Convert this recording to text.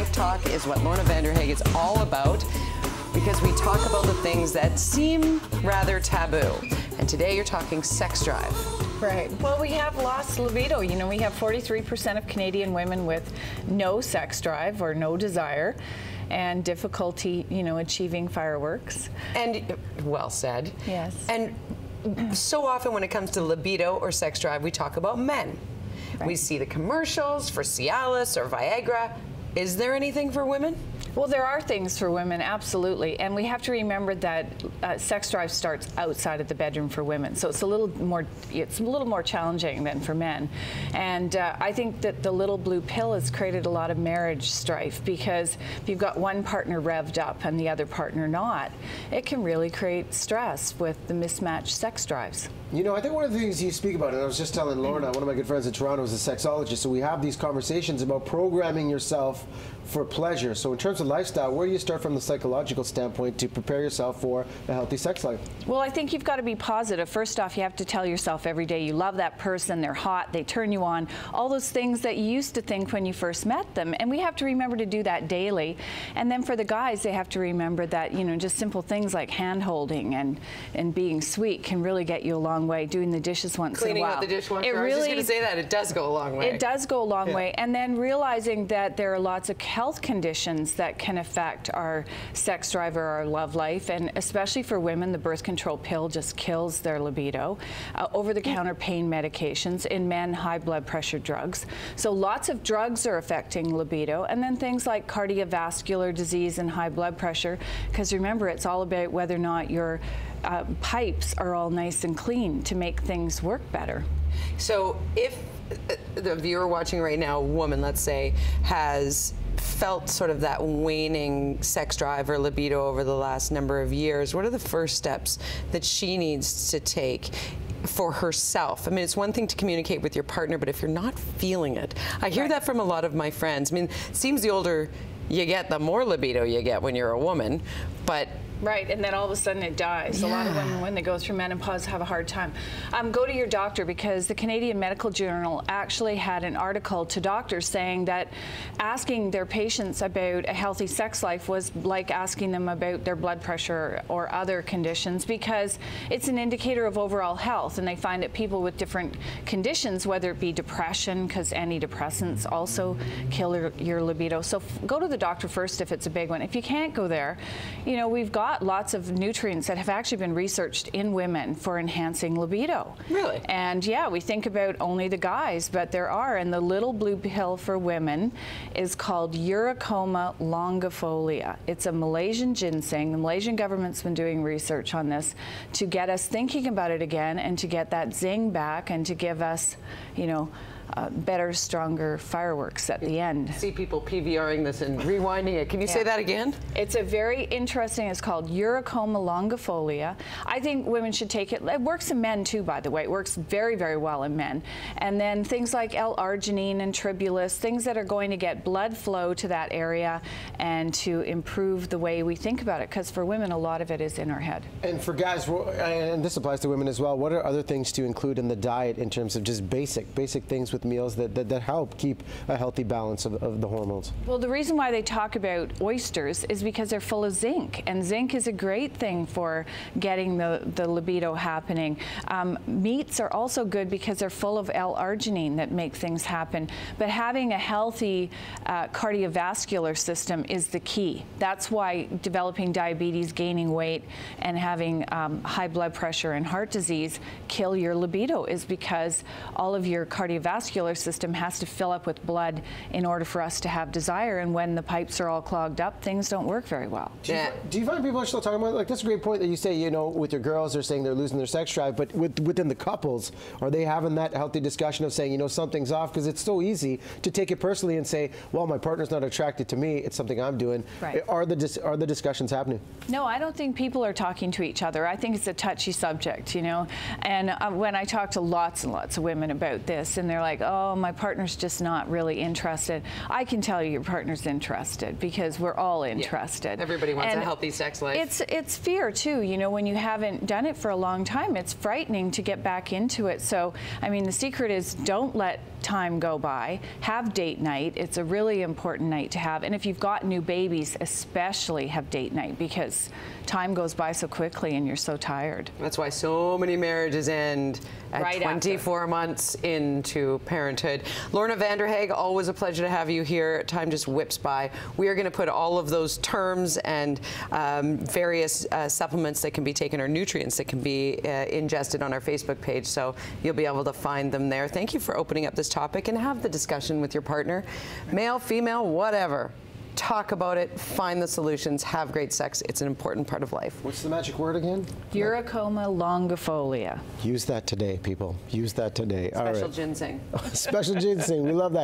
life talk is what Lorna Vanderhaeghe is all about, because we talk about the things that seem rather taboo. And today you're talking sex drive. Right. Well, we have lost libido. You know, we have 43% of Canadian women with no sex drive or no desire and difficulty, you know, achieving fireworks. And, well said. Yes. And so often when it comes to libido or sex drive, we talk about men. Right. We see the commercials for Cialis or Viagra. Is there anything for women? Well, there are things for women, absolutely, and we have to remember that sex drive starts outside of the bedroom for women, so it's a little more challenging than for men. And I think that the little blue pill has created a lot of marriage strife, because if you've got one partner revved up and the other partner not, it can really create stress with the mismatched sex drives. You know, I think one of the things you speak about, and I was just telling Lorna, one of my good friends in Toronto is a sexologist, so we have these conversations about programming yourself for pleasure. So in terms of lifestyle, where do you start from the psychological standpoint to prepare yourself for a healthy sex life? Well, I think you've got to be positive. First off, you have to tell yourself every day you love that person, they're hot, they turn you on, all those things that you used to think when you first met them. And we have to remember to do that daily. And then for the guys, they have to remember that, you know, just simple things like hand holding and being sweet can really get you a long way. Doing the dishes once in a while. Cleaning out the dishwasher. I was just going to say that. It does go a long way. It does go a long way. And then realizing that there are lots of health conditions that can affect our sex drive or our love life, and especially for women, the birth control pill just kills their libido. Over-the-counter pain medications. In men, high blood pressure drugs. So lots of drugs are affecting libido. And then things like cardiovascular disease and high blood pressure, because remember, it's all about whether or not your pipes are all nice and clean to make things work better. So if the viewer watching right now, a woman, let's say, has felt sort of that waning sex drive or libido over the last number of years, what are the first steps that she needs to take for herself? I mean, it's one thing to communicate with your partner, but if you're not feeling it, I hear that from a lot of my friends. I mean, it seems the older you get, the more libido you get when you're a woman, but right, and then all of a sudden it dies. Yeah. A lot of women, when they go through menopause, have a hard time. Go to your doctor, because the Canadian Medical Journal actually had an article to doctors saying that asking their patients about a healthy sex life was like asking them about their blood pressure or other conditions, because it's an indicator of overall health. And they find that people with different conditions, whether it be depression, because antidepressants also kill your libido. So go to the doctor first if it's a big one. If you can't go there, you know, we've got lots of nutrients that have actually been researched in women for enhancing libido. Really? And yeah, we think about only the guys, but there are, and the little blue pill for women is called Uricoma longifolia. It's a Malaysian ginseng. The Malaysian government's been doing research on this to get us thinking about it again, and to get that zing back, and to give us, you know, better, stronger fireworks at the end. See people PVRing this and rewinding it. Can you say that again? It's a very interesting, it's called Uricoma longifolia. I think women should take it. It works in men too, by the way. It works very, very well in men. And then things like L-arginine and tribulus, things that are going to get blood flow to that area and to improve the way we think about it, because for women, a lot of it is in our head. And for guys, and this applies to women as well, what are other things to include in the diet in terms of just basic things with meals that help keep a healthy balance of the hormones? Well, the reason why they talk about oysters is because they're full of zinc, and zinc is a great thing for getting the libido happening. Meats are also good because they're full of L-arginine that make things happen, but having a healthy cardiovascular system is the key. That's why developing diabetes, gaining weight, and having high blood pressure and heart disease kill your libido, is because all of your cardiovascular system has to fill up with blood in order for us to have desire, and when the pipes are all clogged up, things don't work very well. Do you find people are still talking about, like, that's a great point that you say, you know, with your girls, they're saying they're losing their sex drive, but within the couples, are they having that healthy discussion of saying, you know, something's off? Because it's so easy to take it personally and say, well, my partner's not attracted to me, it's something I'm doing. Right. Are the discussions happening? No, I don't think people are talking to each other. I think it's a touchy subject, you know, and when I talk to lots and lots of women about this, and they're like, like, oh, my partner's just not really interested. I can tell you your partner's interested because we're all interested. Yeah. Everybody wants a healthy sex life. It's fear too, you know, when you haven't done it for a long time, it's frightening to get back into it. So, I mean, the secret is don't let time go by. Have date night. It's a really important night to have. And if you've got new babies, especially have date night, because time goes by so quickly and you're so tired. That's why so many marriages end at Right 24 months into parenthood. Lorna Vanderhaeghe, always a pleasure to have you here. Time just whips by. We are going to put all of those terms and various supplements that can be taken or nutrients that can be ingested on our Facebook page, so you'll be able to find them there. Thank you for opening up this topic and have the discussion with your partner, male, female, whatever. Talk about it, find the solutions, have great sex. It's an important part of life. What's the magic word again? Uricoma longifolia. Use that today, people. Use that today. Special ginseng. Special ginseng. We love that.